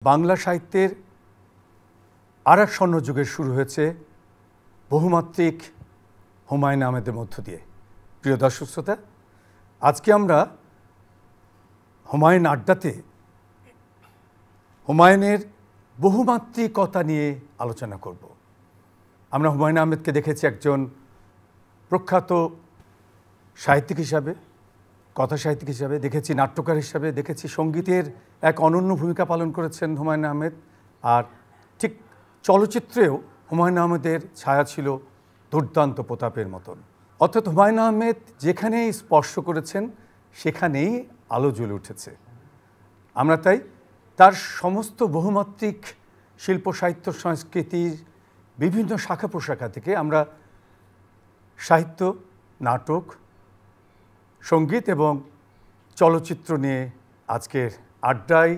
বাংলা সাহিত্যের আর এক স্বর্ণযুগের শুরু হয়েছে বহুমাত্রিক হুমায়ুন আহমেদের মধ্য দিয়ে। প্রিয় দর্শক শ্রোতা, আজকে আমরা হুমায়ুন আড্ডাতে হুমায়ুনের বহুমাত্রিকতা নিয়ে আলোচনা করব। আমরা হুমায়ুন আহমেদকে দেখেছি একজন প্রখ্যাত সাহিত্যিক হিসাবে, কথা সাহিত্যিক হিসাবে, দেখেছি নাট্যকার হিসাবে, দেখেছি সঙ্গীতের এক অনন্য ভূমিকা পালন করেছেন হুমায়ুন আহমেদ। আর ঠিক চলচ্চিত্রেও হুমায়ুন আহমেদের ছায়া ছিল দুর্দান্ত প্রতাপের মতন। অর্থাৎ হুমায়ুন আহমেদ যেখানেই স্পর্শ করেছেন সেখানেই আলো জ্বলে উঠেছে। আমরা তাই তার সমস্ত বহুমাত্রিক শিল্প সাহিত্য সংস্কৃতির বিভিন্ন শাখা প্রশাখা থেকে আমরা সাহিত্য, নাটক, সঙ্গীত এবং চলচ্চিত্র নিয়ে আজকের আড্ডায়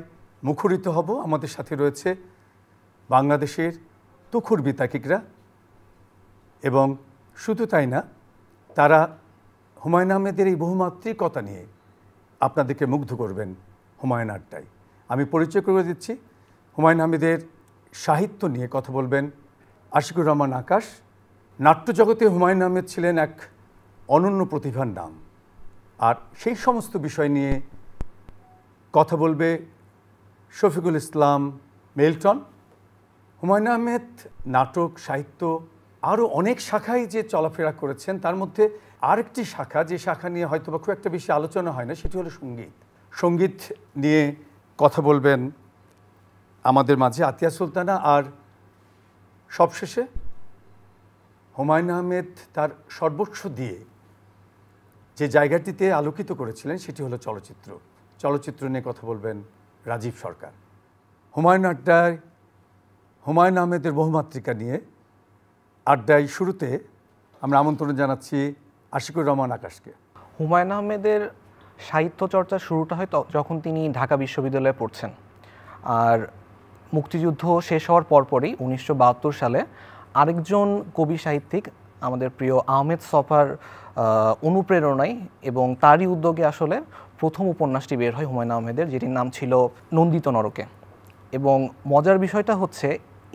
মুখরিত হব। আমাদের সাথে রয়েছে বাংলাদেশের তুখুর বিতার্কিকরা, এবং শুধু তাই না, তারা হুমায়ুন আহমেদের এই বহুমাত্রিকতা নিয়ে আপনাদেরকে মুগ্ধ করবেন হুমায়ুন আড্ডায়। আমি পরিচয় করে দিচ্ছি, হুমায়ুন আহমেদের সাহিত্য নিয়ে কথা বলবেন আশিকুর রহমান আকাশ। নাট্যজগতে হুমায়ুন আহমেদ ছিলেন এক অনন্য প্রতিভার নাম, আর সেই সমস্ত বিষয় নিয়ে কথা বলবে শফিকুল ইসলাম মেল্টন। হুমায়ুন আহমেদ নাটক, সাহিত্য আরও অনেক শাখায় যে চলাফেরা করেছেন, তার মধ্যে আরেকটি শাখা, যে শাখা নিয়ে হয়তো বা খুব একটা বেশি আলোচনা হয় না, সেটি হলো সঙ্গীত। সঙ্গীত নিয়ে কথা বলবেন আমাদের মাঝে আতিয়া সুলতানা। আর সবশেষে হুমায়ুন আহমেদ তার সর্বস্ব দিয়ে যে জায়গাটিতে আলোকিত করেছিলেন সেটি হলো চলচ্চিত্র। চলচ্চিত্র নিয়ে কথা বলবেন রাজীব সরকার। হুমায়ুন আড্ডায় হুমায়ুন আহমেদের বহুমাত্রিকা নিয়ে আড্ডায় শুরুতে আমরা আমন্ত্রণ জানাচ্ছি আশিকুর রহমান আকাশকে। হুমায়ুন আহমেদের সাহিত্য চর্চার শুরুটা হয় যখন তিনি ঢাকা বিশ্ববিদ্যালয়ে পড়ছেন। আর মুক্তিযুদ্ধ শেষ হওয়ার পরপরই 1972 সালে আরেকজন কবি সাহিত্যিক, আমাদের প্রিয় আহমেদ ছফার অনুপ্রেরণায় এবং তারই উদ্যোগে আসলে প্রথম উপন্যাসটি বের হয় হুমায়ুন আহমেদের, যেটির নাম ছিল নন্দিত নরকে। এবং মজার বিষয়টা হচ্ছে,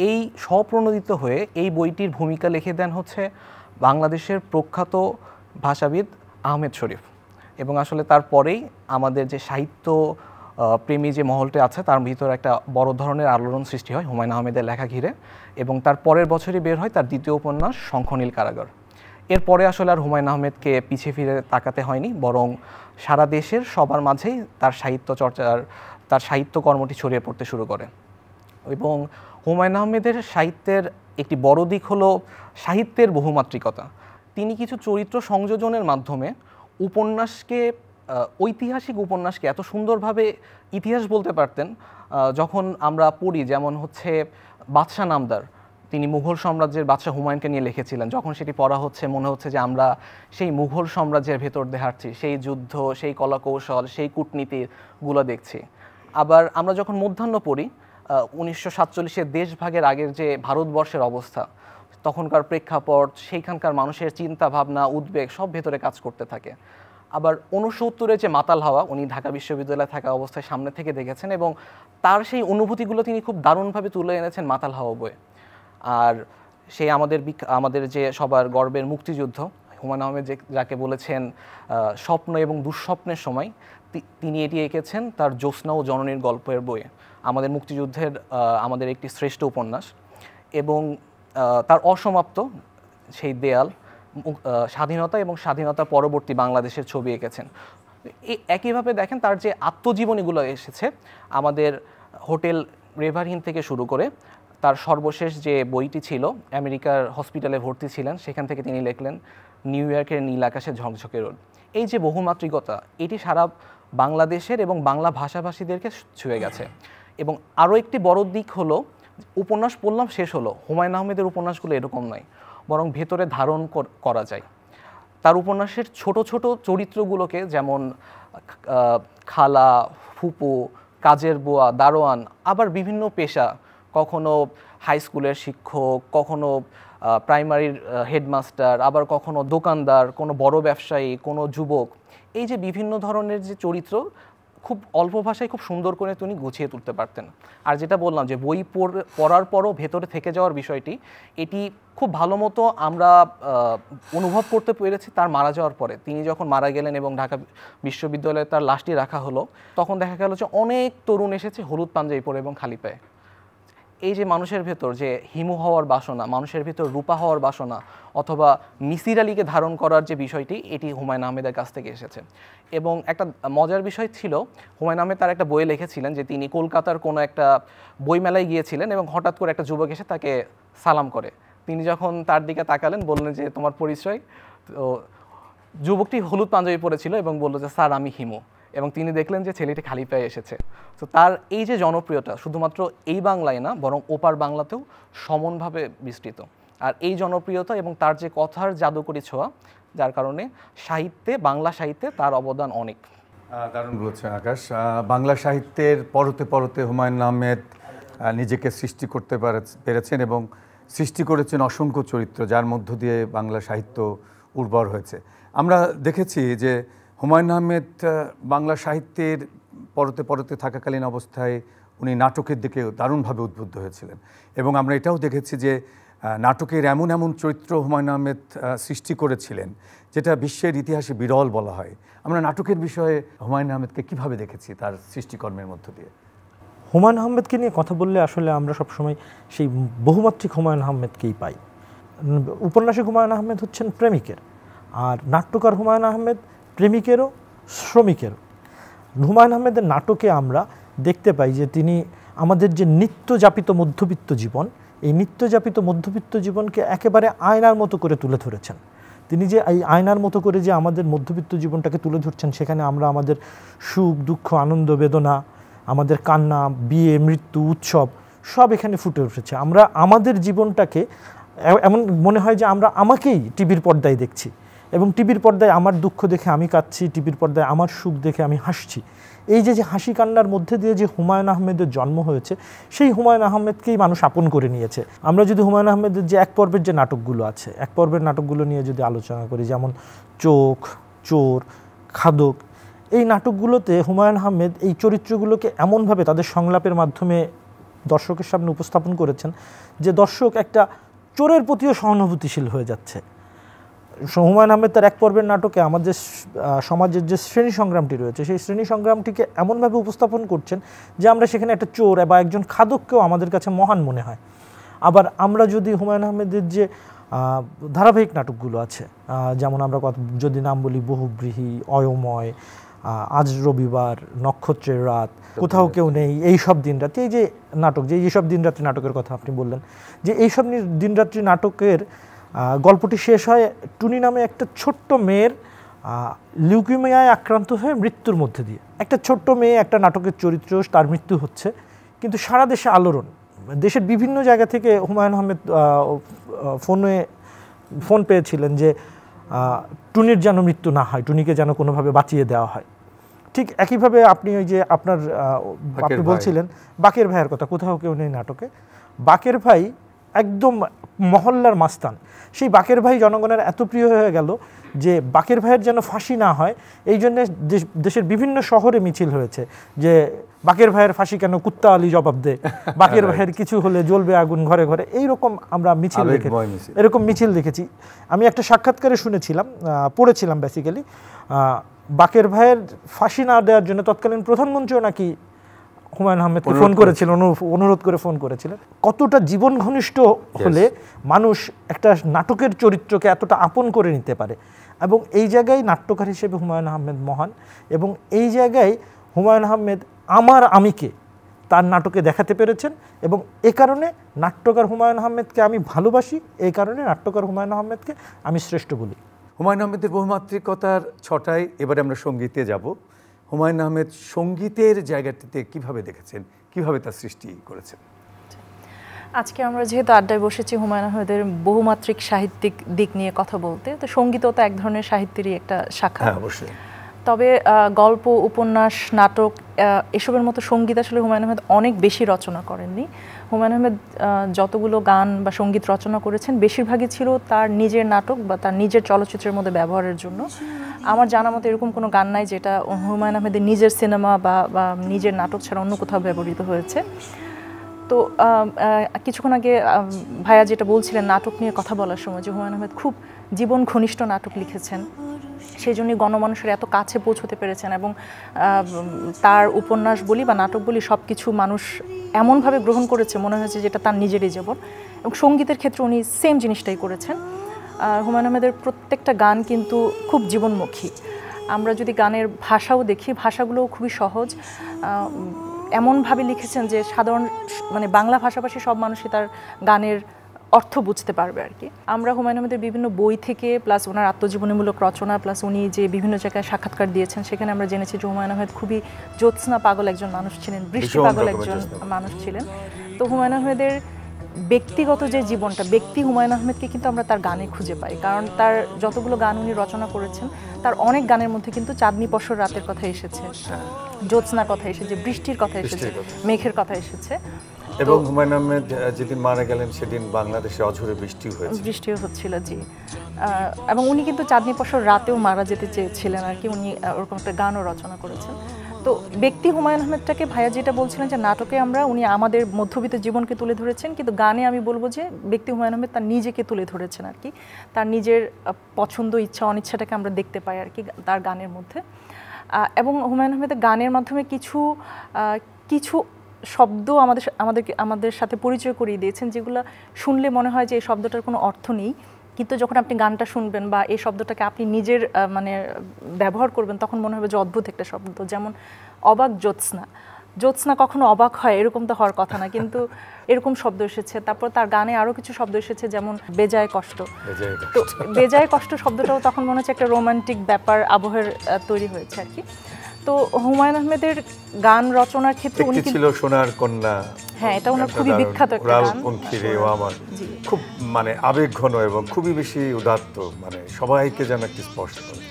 এই স্বপ্রণোদিত হয়ে এই বইটির ভূমিকা লিখে দেন হচ্ছে বাংলাদেশের প্রখ্যাত ভাষাবিদ আহমেদ শরীফ। এবং আসলে তারপরেই আমাদের যে সাহিত্য প্রেমী যে মহলটি আছে, তার ভিতরে একটা বড় ধরনের আলোড়ন সৃষ্টি হয় হুমায়ুন আহমেদের লেখা ঘিরে। এবং তার পরের বছরই বের হয় তার দ্বিতীয় উপন্যাস শঙ্খনীল কারাগার। এরপরে আসলে আর হুমায়ুন আহমেদকে পিছিয়ে ফিরে তাকাতে হয়নি, বরং সারা দেশের সবার মাঝেই তার সাহিত্য চর্চার, তার সাহিত্য কর্মটি ছড়িয়ে পড়তে শুরু করে। এবং হুমায়ুন আহমেদের সাহিত্যের একটি বড় দিক হলো সাহিত্যের বহুমাত্রিকতা। তিনি কিছু চরিত্র সংযোজনের মাধ্যমে উপন্যাসকে, ঐতিহাসিক উপন্যাসকে এত সুন্দরভাবে ইতিহাস বলতে পারতেন। যখন আমরা পড়ি, যেমন হচ্ছে বাদশাহ নামদার, তিনি মুঘল সাম্রাজ্যের বাদশাহ হুমায়ুনকে নিয়ে লিখেছিলেন। যখন সেটি পড়া হচ্ছে, মনে হচ্ছে যে আমরা সেই মুঘল সাম্রাজ্যের ভেতর দিয়ে হাঁটছি, সেই যুদ্ধ, সেই কলাকৌশল, সেই কূটনীতিগুলো দেখছি। আবার আমরা যখন মধ্যাহ্ন পড়ি, 1947-এর দেশভাগের আগের যে ভারতবর্ষের অবস্থা, তখনকার প্রেক্ষাপট, সেইখানকার মানুষের চিন্তা ভাবনা, উদ্বেগ সব ভেতরে কাজ করতে থাকে। আবার 69-এর যে মাতাল হাওয়া, উনি ঢাকা বিশ্ববিদ্যালয়ে থাকা অবস্থায় সামনে থেকে দেখেছেন, এবং তার সেই অনুভূতিগুলো তিনি খুব দারুণভাবে তুলে এনেছেন মাতাল হাওয়া বইয়ে। আর সেই আমাদের যে সবার গর্বের মুক্তিযুদ্ধ, হুমায়ুন আহমেদ যাকে বলেছেন স্বপ্ন এবং দুঃস্বপ্নের সময়, তিনি এটি এঁকেছেন তার জ্যোৎস্না ও জননীর গল্পের বইয়ে, আমাদের মুক্তিযুদ্ধের আমাদের একটি শ্রেষ্ঠ উপন্যাস। এবং তার অসমাপ্ত সেই দেয়াল, স্বাধীনতা এবং স্বাধীনতা পরবর্তী বাংলাদেশের ছবি এঁকেছেন। একইভাবে দেখেন তার যে আত্মজীবনীগুলো এসেছে, আমাদের হোটেল রেভারহিন থেকে শুরু করে তার সর্বশেষ যে বইটি ছিল, আমেরিকার হসপিটালে ভর্তি ছিলেন, সেখান থেকে তিনি লিখলেন নিউ ইয়র্কের নীল আকাশে ঝকঝকে রোদ। এই যে বহুমাত্রিকতা, এটি সারা বাংলাদেশের এবং বাংলা ভাষাভাষীদেরকে ছুঁয়ে গেছে। এবং আরও একটি বড় দিক হলো, উপন্যাস পড়লাম শেষ হলো, হুমায়ুন আহমেদের উপন্যাসগুলো এরকম নয়, বরং ভেতরে ধারণ করা যায়। তার উপন্যাসের ছোট ছোট চরিত্রগুলোকে, যেমন খালা, ফুপু, কাজের বুয়া, দারোয়ান, আবার বিভিন্ন পেশা, কখনো হাই স্কুলের শিক্ষক, কখনো প্রাইমারির হেডমাস্টার, আবার কখনো দোকানদার, কোনো বড় ব্যবসায়ী, কোনো যুবক, এই যে বিভিন্ন ধরনের যে চরিত্র, খুব অল্প ভাষায় খুব সুন্দর করে তিনি গুছিয়ে তুলতে পারতেন। আর যেটা বললাম যে বই পড়ার পরও ভেতরে থেকে যাওয়ার বিষয়টি, এটি খুব ভালো মতো আমরা অনুভব করতে পেরেছি তার মারা যাওয়ার পরে। তিনি যখন মারা গেলেন এবং ঢাকা বিশ্ববিদ্যালয়ে তার লাশটি রাখা হলো, তখন দেখা গেল যে অনেক তরুণ এসেছে হলুদ পাঞ্জাবি পরে এবং খালি পায়ে। এই যে মানুষের ভেতর যে হিমু হওয়ার বাসনা, মানুষের ভেতর রূপা হওয়ার বাসনা, অথবা মিসির আলীকে ধারণ করার যে বিষয়টি, এটি হুমায়ুন আহমেদের কাছ থেকে এসেছে। এবং একটা মজার বিষয় ছিল, হুমায়ুন আহমেদ তার একটা বইয়ে লিখেছিলেন যে তিনি কলকাতার কোনো একটা বইমেলায় গিয়েছিলেন এবং হঠাৎ করে একটা যুবক এসে তাকে সালাম করে। তিনি যখন তার দিকে তাকালেন, বললেন যে তোমার পরিচয়। তো যুবকটি হলুদ পাঞ্জাবি পরেছিল এবং বলল যে স্যার আমি হিমু। এবং তিনি দেখলেন যে ছেলেটি খালি পায়ে এসেছে। তো তার এই যে জনপ্রিয়তা শুধুমাত্র এই বাংলায় না, বরং ওপার বাংলাতেও সমানভাবে বিস্তৃত। আর এই জনপ্রিয়তা এবং তার যে কথার জাদুকরী ছোঁয়া, যার কারণে সাহিত্যে, বাংলা সাহিত্যে তার অবদান অনেক। দারুণ বলছেন আকাশ। বাংলা সাহিত্যের পরতে পরতে হুমায়ুন আহমেদ নিজেকে সৃষ্টি করতে পেরেছেন এবং সৃষ্টি করেছেন অসংখ্য চরিত্র, যার মধ্য দিয়ে বাংলা সাহিত্য উর্বর হয়েছে। আমরা দেখেছি যে হুমায়ুন আহমেদ বাংলা সাহিত্যের পরতে পরতে থাকাকালীন অবস্থায় উনি নাটকের দিকে দারুণভাবে উদ্বুদ্ধ হয়েছিলেন এবং আমরা এটাও দেখেছি যে নাটকের এমন এমন চরিত্র হুমায়ুন আহমেদ সৃষ্টি করেছিলেন যেটা বিশ্বের ইতিহাসে বিরল বলা হয়। আমরা নাটকের বিষয়ে হুমায়ুন আহমেদকে কীভাবে দেখেছি তার সৃষ্টিকর্মের মধ্য দিয়ে? হুমায়ুন আহমেদকে নিয়ে কথা বললে আসলে আমরা সবসময় সেই বহুমাত্রিক হুমায়ুন আহমেদকেই পাই। উপন্যাসিক হুমায়ুন আহমেদ হচ্ছেন প্রেমিকের, আর নাট্যকার হুমায়ুন আহমেদ প্রেমিকেরও শ্রমিকেরও। হুমায়ুন আহমেদের নাটকে আমরা দেখতে পাই যে তিনি আমাদের যে নিত্যযাপিত মধ্যবিত্ত জীবন, এই নিত্যযাপিত মধ্যবিত্ত জীবনকে একেবারে আয়নার মতো করে তুলে ধরেছেন। তিনি যে এই আয়নার মতো করে যে আমাদের মধ্যবিত্ত জীবনটাকে তুলে ধরছেন, সেখানে আমরা আমাদের সুখ দুঃখ আনন্দ বেদনা, আমাদের কান্না, বিয়ে মৃত্যু উৎসব সব এখানে ফুটে উঠেছে। আমরা আমাদের জীবনটাকে এমন মনে হয় যে আমরা আমাকেই টিভির পর্দায় দেখছি এবং টিভির পর্দায় আমার দুঃখ দেখে আমি কাঁদছি, টিভির পর্দায় আমার সুখ দেখে আমি হাসছি। এই যে হাসি কান্নার মধ্যে দিয়ে যে হুমায়ুন আহমেদের জন্ম হয়েছে, সেই হুমায়ুন আহমেদকেই মানুষ আপন করে নিয়েছে। আমরা যদি হুমায়ুন আহমেদের যে এক পর্বের যে নাটকগুলো আছে, এক পর্বের নাটকগুলো নিয়ে যদি আলোচনা করি, যেমন চোখ, চোর, খাদক, এই নাটকগুলোতে হুমায়ুন আহমেদ এই চরিত্রগুলোকে এমনভাবে তাদের সংলাপের মাধ্যমে দর্শকের সামনে উপস্থাপন করেছেন যে দর্শক একটা চোরের প্রতিও সহানুভূতিশীল হয়ে যাচ্ছে। হুমায়ুন আহমেদ তার এক পর্বের নাটকে আমাদের সমাজের যে শ্রেণী সংগ্রামটি রয়েছে, সেই শ্রেণী সংগ্রামটিকে এমনভাবে উপস্থাপন করছেন যে আমরা সেখানে একটা চোর বা একজন খাদককেও আমাদের কাছে মহান মনে হয়। আবার আমরা যদি হুমায়ুন আহমেদের যে ধারাবাহিক নাটকগুলো আছে, যেমন আমরা যদি নাম বলি বহুব্রীহি, অয়ময়, আজ রবিবার, নক্ষত্রের রাত, কোথাও কেউ নেই, এই সব দিনরাত্রি, এই যে নাটক, যে এইসব দিনরাত্রি নাটকের কথা আপনি বললেন, যে এইসব দিনরাত্রি নাটকের গল্পটি শেষ হয় টুনি নামে একটা ছোট্ট মেয়ের লিউকিমিয়ায় আক্রান্ত হয়ে মৃত্যুর মধ্যে দিয়ে। একটা ছোট্ট মেয়ে, একটা নাটকের চরিত্র, তার মৃত্যু হচ্ছে, কিন্তু সারা দেশে আলোড়ন। দেশের বিভিন্ন জায়গা থেকে হুমায়ুন আহমেদ ফোন পেয়েছিলেন যে টুনির যেন মৃত্যু না হয়, টুনিকে যেন কোনোভাবে বাঁচিয়ে দেওয়া হয়। ঠিক একইভাবে আপনি ওই যে আপনি বলছিলেন বাকের ভাইয়ের কথা, কোথাও কেউ নেই নাটকে, বাকের ভাই একদম মহল্লার মাস্তান। সেই বাকের ভাই জনগণের এত প্রিয় হয়ে গেল যে বাকের ভাইয়ের যেন ফাঁসি না হয়, এই জন্যে দেশের বিভিন্ন শহরে মিছিল হয়েছে যে বাকের ভাইয়ের ফাঁসি কেন, কুত্তা আলী জবাব দে, বাকের ভাইয়ের কিছু হলে জ্বলবে আগুন ঘরে ঘরে, এইরকম আমরা মিছিল দেখেছি, এরকম মিছিল দেখেছি। আমি একটা সাক্ষাৎকারে শুনেছিলাম, পড়েছিলাম বেসিক্যালি, বাকের ভাইয়ের ফাঁসি না দেওয়ার জন্য তৎকালীন প্রধানমন্ত্রীও নাকি হুমায়ুন আহমেদকে ফোন করেছিলেন, অনুরোধ করে ফোন করেছিলেন। কতটা জীবন ঘনিষ্ঠ হলে মানুষ একটা নাটকের চরিত্রকে এতটা আপন করে নিতে পারে, এবং এই জায়গায় নাট্যকার হিসেবে হুমায়ুন আহমেদ মহান। এবং এই জায়গায় হুমায়ুন আহমেদ আমিকে তার নাটকে দেখাতে পেরেছেন, এবং এ কারণে নাট্যকার হুমায়ুন আহমেদকে আমি ভালোবাসি, এই কারণে নাট্যকার হুমায়ুন আহমেদকে আমি শ্রেষ্ঠ বলি। হুমায়ুন আহমেদের বহুমাত্রিকতার ছটায় এবারে আমরা সঙ্গীতে যাব। হুমায়ুন আহমেদ সঙ্গীতের জায়গাটিতে কিভাবে দেখেছেন, কিভাবে তার সৃষ্টি করেছেন? আজকে আমরা যেহেতু আড্ডায় বসেছি হুমায়ুন আহমেদের বহুমাত্রিক সাহিত্যিক দিক নিয়ে কথা বলতে, তো সঙ্গীতও তো এক ধরনের সাহিত্যেরই একটা শাখা। অবশ্যই। তবে গল্প, উপন্যাস, নাটক এসবের মতো সঙ্গীত আসলে হুমায়ুন আহমেদ অনেক বেশি রচনা করেননি। হুমায়ুন আহমেদ যতগুলো গান বা সঙ্গীত রচনা করেছেন বেশিরভাগই ছিল তার নিজের নাটক বা তার নিজের চলচ্চিত্রের মধ্যে ব্যবহারের জন্য। আমার জানা মতো এরকম কোনো গান নাই যেটা হুমায়ুন আহমেদের নিজের সিনেমা বা নিজের নাটক ছাড়া অন্য কোথাও ব্যবহৃত হয়েছে। তো কিছুক্ষণ আগে ভাইয়া যেটা বলছিলেন নাটক নিয়ে কথা বলার সময়, যে হুমায়ুন আহমেদ খুব জীবন ঘনিষ্ঠ নাটক লিখেছেন, সেই জন্যই গণমানুষের এত কাছে পৌঁছতে পেরেছেন এবং তার উপন্যাস বলি বা নাটক বলি সব কিছু মানুষ এমনভাবে গ্রহণ করেছে মনে হয়েছে যেটা তার নিজেরই জীবন। এবং সঙ্গীতের ক্ষেত্রে উনি সেম জিনিসটাই করেছেন। হুমায়ুন আহমেদের প্রত্যেকটা গান কিন্তু খুব জীবনমুখী। আমরা যদি গানের ভাষাও দেখি, ভাষাগুলোও খুবই সহজ, এমনভাবে লিখেছেন যে সাধারণ মানে বাংলা ভাষাভাষী সব মানুষই তার গানের অর্থ বুঝতে পারবে আর কি। আমরা হুমায়ুন আহমেদের বিভিন্ন বই থেকে প্লাস ওনার আত্মজীবনীমূলক রচনা প্লাস উনি যে বিভিন্ন জায়গায় সাক্ষাৎকার দিয়েছেন সেখানে আমরা জেনেছি যে হুমায়ুন আহমেদ খুবই জ্যোৎস্না পাগল একজন মানুষ ছিলেন, বৃষ্টি পাগল একজন মানুষ ছিলেন। তো হুমায়ুন আহমেদের ব্যক্তিগত যে জীবনটা, ব্যক্তি হুমায়ুন আহমেদকে কিন্তু আমরা তার গানে খুঁজে পাই, কারণ তার যতগুলো গান উনি রচনা করেছেন তার অনেক গানের মধ্যে কিন্তু চাঁদনি পশর রাতের কথা এসেছে, জ্যোৎস্নার কথা এসেছে, বৃষ্টির কথা এসেছে, মেঘের কথা এসেছে। এবং হুমায়ুন আহমেদ যেদিন মারা গেলেন সেদিন বাংলাদেশে অঝরে বৃষ্টিও হচ্ছিল, জি। এবং উনি কিন্তু চাঁদনি পশর রাতেও মারা যেতে চেয়েছিলেন আর কি, উনি ওরকম একটা গানও রচনা করেছেন। তো ব্যক্তি হুমায়ুন আহমেদটাকে ভাইয়া যেটা বলছিলেন যে নাটকে উনি আমাদের মধ্যবিত্ত জীবনকে তুলে ধরেছেন, কিন্তু গানে আমি বলবো যে ব্যক্তি হুমায়ুন আহমেদ তার নিজেকে তুলে ধরেছেন আর কি, তার নিজের পছন্দ, ইচ্ছা, অনিচ্ছাটাকে আমরা দেখতে পাই আর কি তার গানের মধ্যে। এবং হুমায়ুন আহমেদের গানের মাধ্যমে কিছু শব্দ আমাদের সাথে পরিচয় করিয়ে দিয়েছেন, যেগুলো শুনলে মনে হয় যে এই শব্দটার কোনো অর্থ নেই, কিন্তু যখন আপনি গানটা শুনবেন বা এই শব্দটাকে আপনি নিজের মানে ব্যবহার করবেন তখন মনে হবে যে অদ্ভুত একটা শব্দ। যেমন অবাক জ্যোৎস্না, জ্যোৎস্না কখনো অবাক হয় এরকম তো হওয়ার কথা না, কিন্তু এরকম শব্দ এসেছে। তারপর তার গানে আরও কিছু শব্দ এসেছে, যেমন বেজায় কষ্ট। তো বেজায় কষ্ট শব্দটাও তখন মনে হচ্ছে একটা রোমান্টিক ব্যাপার আবহের তৈরি হয়েছে আর কি। তো হুমায়ুন আহমেদের গান রচনার ক্ষেত্রে উনি ছিল সোনার কন্যা, হ্যাঁ এটা ওনার খুবই বিখ্যাত একটা গান, খুব মানে আবেগঘন এবং খুবই বেশি উদাত্ত, মানে সবাইকে যেন একটু স্পর্শ করে।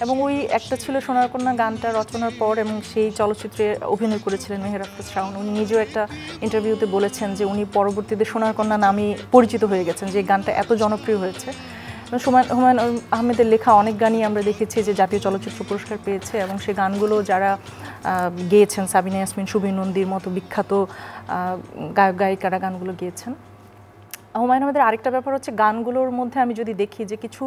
এবং ওই একটা ছিল সোনার কন্যা গানটা রচনার পর এবং সেই চলচ্চিত্রে অভিনয় করেছিলেন মেহের আফরোজ শাওন। উনি নিজেও একটা ইন্টারভিউতে বলেছেন যে উনি পরবর্তীতে সোনার কন্যা নামে পরিচিত হয়ে গেছেন, যে গানটা এত জনপ্রিয় হয়েছে। হুমায়ুন আহমেদের লেখা অনেক গানই আমরা দেখেছি যে জাতীয় চলচ্চিত্র পুরস্কার পেয়েছে, এবং সেই গানগুলো যারা গেয়েছেন, সাবিনা ইয়াসমিন, সুবীর নন্দীর মতো বিখ্যাত গায়ক গায়িকারা গানগুলো গেয়েছেন। হুমায়ুন আহমেদের আরেকটা ব্যাপার হচ্ছে গানগুলোর মধ্যে আমি যদি দেখি যে কিছু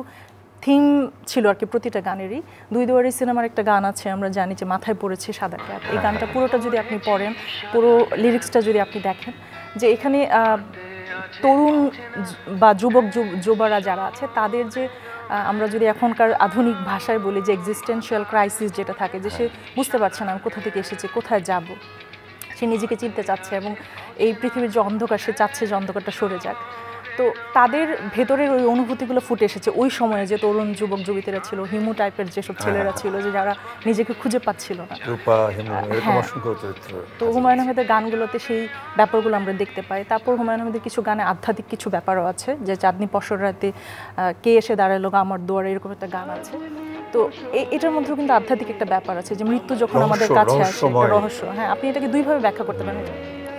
থিম ছিল আর কি প্রতিটা গানেরই। দুই দুয়ারি সিনেমার একটা গান আছে, আমরা জানি যে মাথায় পড়েছে সাদা ক্যাপ। এই গানটা পুরোটা যদি আপনি পড়েন, পুরো লিরিক্সটা যদি আপনি দেখেন, যে এখানে তরুণ বা যুবরা যারা আছে তাদের যে আমরা যদি এখনকার আধুনিক ভাষায় বলি যে এক্সিস্টেন্সিয়াল ক্রাইসিস যেটা থাকে, যে সে বুঝতে পারছে না আমি কোথা থেকে এসেছি, কোথায় যাব, সে নিজেকে চিনতে চাচ্ছে এবং এই পৃথিবীর যে অন্ধকার সে চাচ্ছে যে অন্ধকারটা সরে যাক। তো তাদের ভেতরের ওই অনুভূতিগুলো ফুটে এসেছে ওই সময়ে, যে তরুণ যুবক যুবতীরা ছিল, হিমু টাইপের যেসব ছেলেরা ছিল, যে যারা নিজেকে খুঁজে পাচ্ছিল না। তো হুমায়ুন আহমেদের গানগুলোতে সেই ব্যাপারগুলো আমরা দেখতে পাই। তারপর হুমায়ুন আহমেদের কিছু গানে আধ্যাত্মিক কিছু ব্যাপারও আছে, যে চাঁদনি পশর রাতে কে এসে দাঁড়ালো আমার দুয়ারে, এরকম একটা গান আছে। তো এটার মধ্যেও কিন্তু আধ্যাত্মিক একটা ব্যাপার আছে, যে মৃত্যু যখন আমাদের কাছে আসে, একটা রহস্য। হ্যাঁ, আপনি এটাকে দুইভাবে ব্যাখ্যা করতে পারেন।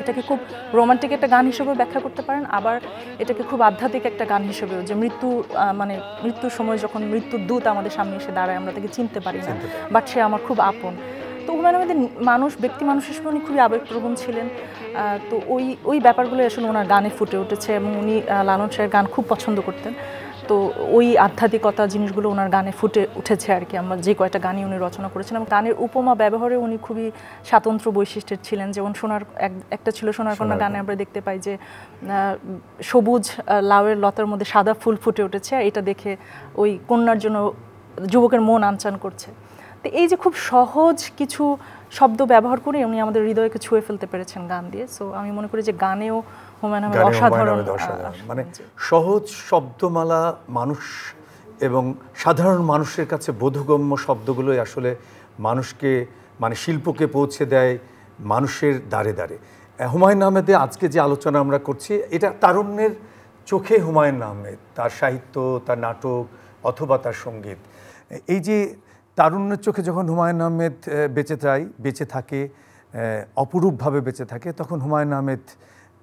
এটাকে খুব রোমান্টিক একটা গান হিসেবেও ব্যাখ্যা করতে পারেন, আবার এটাকে খুব আধ্যাত্মিক একটা গান হিসেবেও, যে মৃত্যুর সময় যখন মৃত্যুর দূত আমাদের সামনে এসে দাঁড়ায় আমরা তাকে চিনতে পারি না, বাট সে আমার খুব আপন। তো হুমায়ুন আহমেদের ব্যক্তি মানুষ হিসেবে উনি খুবই আবেগপ্রবণ ছিলেন। তো ওই ব্যাপারগুলো আসলে ওনার গানে ফুটে উঠেছে, এবং উনি লালন শাহের গান খুব পছন্দ করতেন। তো ওই আধ্যাত্মিকতা জিনিসগুলো ওনার গানে ফুটে উঠেছে আর কি, আমরা যে কয়টা গানই উনি রচনা করেছেন। এবং গানের উপমা ব্যবহারে উনি খুবই স্বাতন্ত্র বৈশিষ্ট্যের ছিলেন। যেমন একটা ছিল সোনার কন্যা গানে আমরা দেখতে পাই যে সবুজ লাউয়ের লতার মধ্যে সাদা ফুল ফুটে উঠেছে, এটা দেখে ওই কন্যার জন্য যুবকের মন আনচান করছে। তো এই যে খুব সহজ কিছু শব্দ ব্যবহার করে উনি আমাদের হৃদয়কে ছুঁয়ে ফেলতে পেরেছেন গান দিয়ে। সো আমি মনে করি যে গানেও হুমায়ুন আহমেদ অসাধারণ, মানে সহজ শব্দমালা মানুষ এবং সাধারণ মানুষের কাছে বোধগম্য শব্দগুলোই আসলে মানুষকে মানে শিল্পকে পৌঁছে দেয় মানুষের দ্বারে দ্বারে। হুমায়ুন আহমেদে আজকে যে আলোচনা আমরা করছি এটা তারুণ্যের চোখে হুমায়ুন আহমেদ, তার সাহিত্য, তার নাটক অথবা তার সঙ্গীত, এই যে তারুণ্যের চোখে যখন হুমায়ুন আহমেদ বেঁচে থাকে অপরূপভাবে বেঁচে থাকে, তখন হুমায়ুন আহমেদ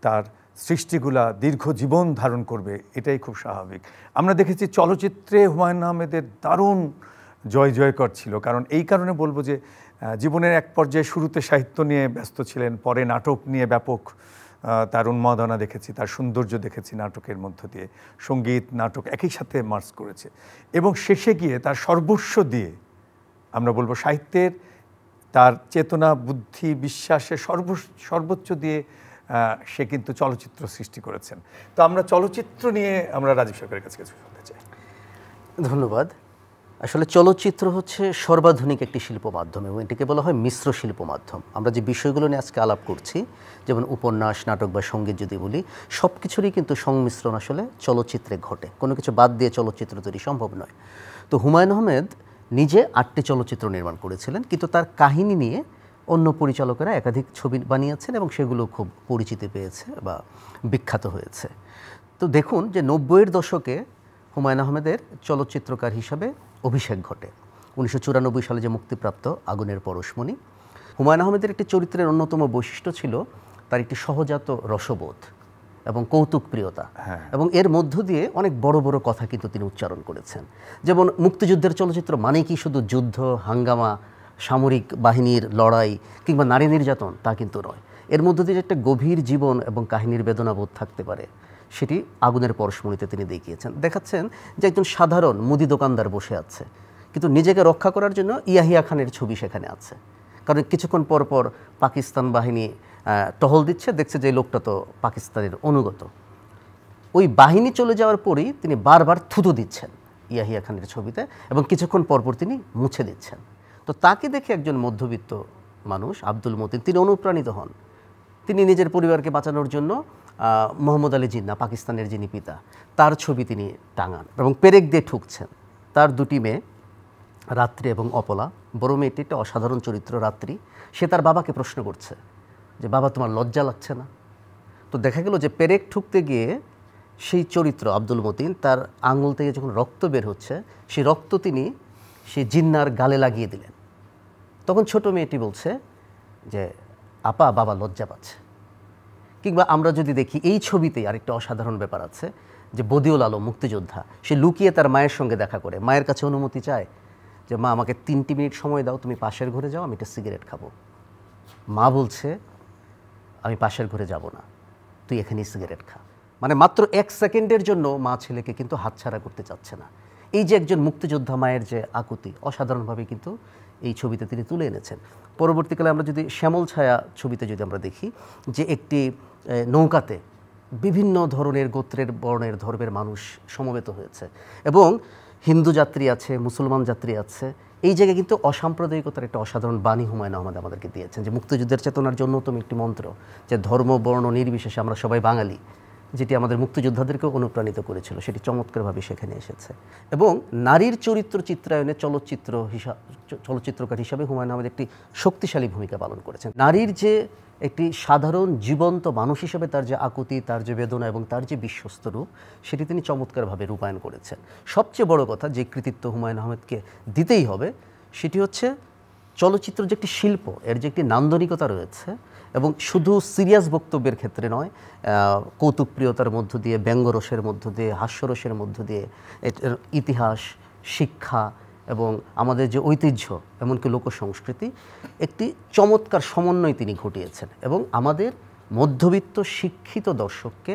তার সৃষ্টিগুলা দীর্ঘ জীবন ধারণ করবে, এটাই খুব স্বাভাবিক। আমরা দেখেছি চলচ্চিত্রে হুমায়ুন আহমেদের দারুণ জয়কর ছিল। কারণ এই কারণে বলবো যে জীবনের এক পর্যায়ে শুরুতে সাহিত্য নিয়ে ব্যস্ত ছিলেন, পরে নাটক নিয়ে ব্যাপক তার উন্মাদনা দেখেছি, তার সৌন্দর্য দেখেছি নাটকের মধ্য দিয়ে। সঙ্গীত নাটক একই সাথে মার্চ করেছে এবং শেষে গিয়ে তার সর্বস্ব দিয়ে, আমরা বলবো সাহিত্যের তার চেতনা, বুদ্ধি, বিশ্বাসের সর্বোচ্চ দিয়ে সে কিন্তু চলচ্চিত্র সৃষ্টি করেছেন। তো আমরা চলচ্চিত্র নিয়ে আমরা রাজীব সরকারের কাছে কিছু শুনতে চাই। ধন্যবাদ। আসলে চলচ্চিত্র হচ্ছে সর্বাধুনিক একটি শিল্প মাধ্যম এবং এটিকে বলা হয় মিশ্র শিল্প মাধ্যম। আমরা যে বিষয়গুলো নিয়ে আজকে আলাপ করছি, যেমন উপন্যাস, নাটক বা সঙ্গীত যদি বলি, সব কিছুরই কিন্তু সংমিশ্রণ আসলে চলচ্চিত্রে ঘটে। কোনো কিছু বাদ দিয়ে চলচ্চিত্র তৈরি সম্ভব নয়। তো হুমায়ুন আহমেদ নিজে 8টি চলচ্চিত্র নির্মাণ করেছিলেন, কিন্তু তার কাহিনী নিয়ে অন্য পরিচালকেরা একাধিক ছবি বানিয়েছেন এবং সেগুলো খুব পরিচিতি পেয়েছে বা বিখ্যাত হয়েছে। তো দেখুন যে 90-এর দশকে হুমায়ুন আহমেদের চলচ্চিত্রকার হিসাবে অভিষেক ঘটে। 1994 সালে যে মুক্তিপ্রাপ্ত আগুনের পরশমণি। হুমায়ুন আহমেদের একটি চরিত্রের অন্যতম বৈশিষ্ট্য ছিল তার একটি সহজাত রসবোধ এবং কৌতুকপ্রিয়তা, এবং এর মধ্য দিয়ে অনেক বড় বড় কথা কিন্তু তিনি উচ্চারণ করেছেন। যেমন মুক্তিযুদ্ধের চলচ্চিত্র মানে কি শুধু যুদ্ধ, হাঙ্গামা, সামরিক বাহিনীর লড়াই কিংবা নারী নির্যাতন, তা কিন্তু নয়। এর মধ্য দিয়ে একটা গভীর জীবন এবং কাহিনীর বেদনাবোধ থাকতে পারে, সেটি আগুনের পরশমণিতে তিনি দেখিয়েছেন। দেখাচ্ছেন যে একজন সাধারণ মুদি দোকানদার বসে আছে, কিন্তু নিজেকে রক্ষা করার জন্য ইয়াহিয়া খানের ছবি সেখানে আছে। কারণ কিছুক্ষণ পর পর পাকিস্তান বাহিনী টহল দিচ্ছে, দেখছে যে লোকটা তো পাকিস্তানের অনুগত। ওই বাহিনী চলে যাওয়ার পরই তিনি বারবার থুতু দিচ্ছেন ইয়াহিয়া খানের ছবিতে, এবং কিছুক্ষণ পরপর তিনি মুছে দিচ্ছেন। তো তাকে দেখে একজন মধ্যবিত্ত মানুষ আব্দুল মতিন তিনি অনুপ্রাণিত হন। তিনি নিজের পরিবারকে বাঁচানোর জন্য মোহাম্মদ আলী জিন্না, পাকিস্তানের যিনি পিতা, তার ছবি তিনি টাঙান এবং পেরেক দিয়ে ঠুকছেন। তার দুটি মেয়ে, রাত্রি এবং অপলা। বড় মেয়েটি একটা অসাধারণ চরিত্র, রাত্রি। সে তার বাবাকে প্রশ্ন করছে যে বাবা, তোমার লজ্জা লাগছে না? তো দেখা গেল যে পেরেক ঠুকতে গিয়ে সেই চরিত্র আব্দুল মতিন, তার আঙুল থেকে যখন রক্ত বের হচ্ছে, সেই রক্ত তিনি সেই জিন্নার গালে লাগিয়ে দিলেন। তখন ছোট মেয়েটি বলছে যে আপা, বাবা লজ্জা পাচ্ছে। কিংবা আমরা যদি দেখি এই ছবিতেই আরেকটা অসাধারণ ব্যাপার আছে, যে বদিউল আলম মুক্তিযোদ্ধা, সে লুকিয়ে তার মায়ের সঙ্গে দেখা করে, মায়ের কাছে অনুমতি চায় যে মা, আমাকে 3টি মিনিট সময় দাও, তুমি পাশের ঘরে যাও, আমি একটা সিগারেট খাবো। মা বলছে আমি পাশের ঘরে যাব না, তুই এখানেই সিগারেট খা। মানে মাত্র 1 সেকেন্ডের জন্য মা ছেলেকে কিন্তু হাতছাড়া করতে চাচ্ছে না। এই যে একজন মুক্তিযোদ্ধা মায়ের যে আকুতি, অসাধারণভাবে কিন্তু এই ছবিতে তিনি তুলে এনেছেন। পরবর্তীকালে আমরা যদি শ্যামল ছায়া ছবিতে যদি আমরা দেখি যে একটি নৌকাতে বিভিন্ন ধরনের গোত্রের, বর্ণের, ধর্মের মানুষ সমবেত হয়েছে এবং হিন্দু যাত্রী আছে, মুসলমান যাত্রী আছে। এই জায়গায় কিন্তু অসাম্প্রদায়িকতার একটা অসাধারণ বাণী হুমায়ুন আহমেদ আমাদেরকে দিয়েছেন, যে মুক্তিযুদ্ধের চেতনার জন্য অন্যতম একটি মন্ত্র, যে ধর্ম বর্ণ নির্বিশেষে আমরা সবাই বাঙালি, যেটি আমাদের মুক্তিযোদ্ধাদেরকেও অনুপ্রাণিত করেছিল, সেটি চমৎকারভাবে সেখানে এসেছে। এবং নারীর চরিত্র চিত্রায়নে চলচ্চিত্রকার হিসাবে হুমায়ুন আহমেদ একটি শক্তিশালী ভূমিকা পালন করেছেন। নারীর যে একটি সাধারণ জীবন্ত মানুষ হিসেবে তার যে আকুতি, তার যে বেদনা এবং তার যে বিশ্বস্ত রূপ, সেটি তিনি চমৎকারভাবে রূপায়ণ করেছেন। সবচেয়ে বড় কথা, যে কৃতিত্ব হুমায়ুন আহমেদকে দিতেই হবে, সেটি হচ্ছে চলচ্চিত্র যে একটি শিল্প, এর যে একটি নান্দনিকতা রয়েছে, এবং শুধু সিরিয়াস বক্তব্যের ক্ষেত্রে নয়, কৌতুকপ্রিয়তার মধ্য দিয়ে, ব্যঙ্গরসের মধ্য দিয়ে, হাস্যরসের মধ্য দিয়ে, ইতিহাস, শিক্ষা এবং আমাদের যে ঐতিহ্য, এমনকি লোকসংস্কৃতি, একটি চমৎকার সমন্বয় তিনি ঘটিয়েছেন এবং আমাদের মধ্যবিত্ত শিক্ষিত দর্শককে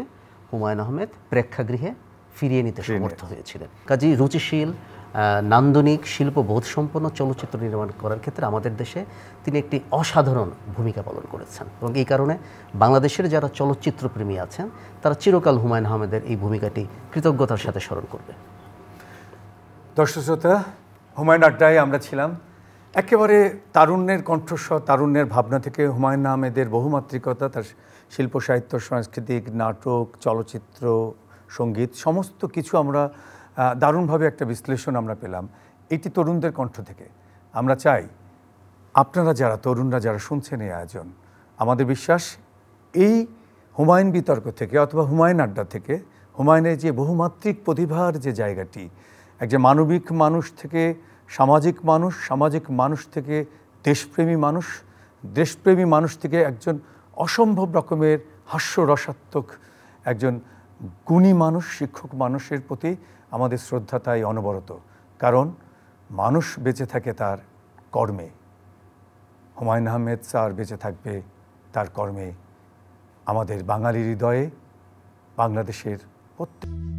হুমায়ুন আহমেদ প্রেক্ষাগৃহে ফিরিয়ে নিতে সমর্থ হয়েছিলেন। কাজেই রুচিশীল, নান্দনিক, শিল্পবোধসম্পন্ন চলচ্চিত্র নির্মাণ করার ক্ষেত্রে আমাদের দেশে তিনি একটি অসাধারণ ভূমিকা পালন করেছেন এবং এই কারণে বাংলাদেশের যারা চলচ্চিত্রপ্রেমী আছেন তারা চিরকাল হুমায়ুন আহমেদের এই ভূমিকাটি কৃতজ্ঞতার সাথে স্মরণ করবে। দর্শক শ্রোতা, হুমায়ুন আড্ডায় আমরা ছিলাম। একেবারে তারুণ্যের কণ্ঠস্বর, তারুণ্যের ভাবনা থেকে হুমায়ুন আহমেদের বহুমাত্রিকতা, তার শিল্প, সাহিত্য, সাংস্কৃতিক, নাটক, চলচ্চিত্র, সঙ্গীত, সমস্ত কিছু আমরা দারুণভাবে একটা বিশ্লেষণ আমরা পেলাম এটি তরুণদের কণ্ঠ থেকে। আমরা চাই আপনারা যারা তরুণরা যারা শুনছেন এই আয়োজন, আমাদের বিশ্বাস এই হুমায়ুন বিতর্ক থেকে অথবা হুমায়ুন আড্ডা থেকে হুমায়ুনের যে বহুমাত্রিক প্রতিভার যে জায়গাটি, একজন মানবিক মানুষ থেকে সামাজিক মানুষ থেকে দেশপ্রেমী মানুষ, দেশপ্রেমী মানুষ থেকে একজন অসম্ভব রকমের হাস্যরসাত্মক একজন গুণী মানুষ, শিক্ষক মানুষের প্রতি আমাদের শ্রদ্ধা তাই অনবরত। কারণ মানুষ বেঁচে থাকে তার কর্মে, হুমায়ূন আহমেদ স্যার বেঁচে থাকবে তার কর্মে, আমাদের বাঙালি হৃদয়ে, বাংলাদেশের প্রত্যেক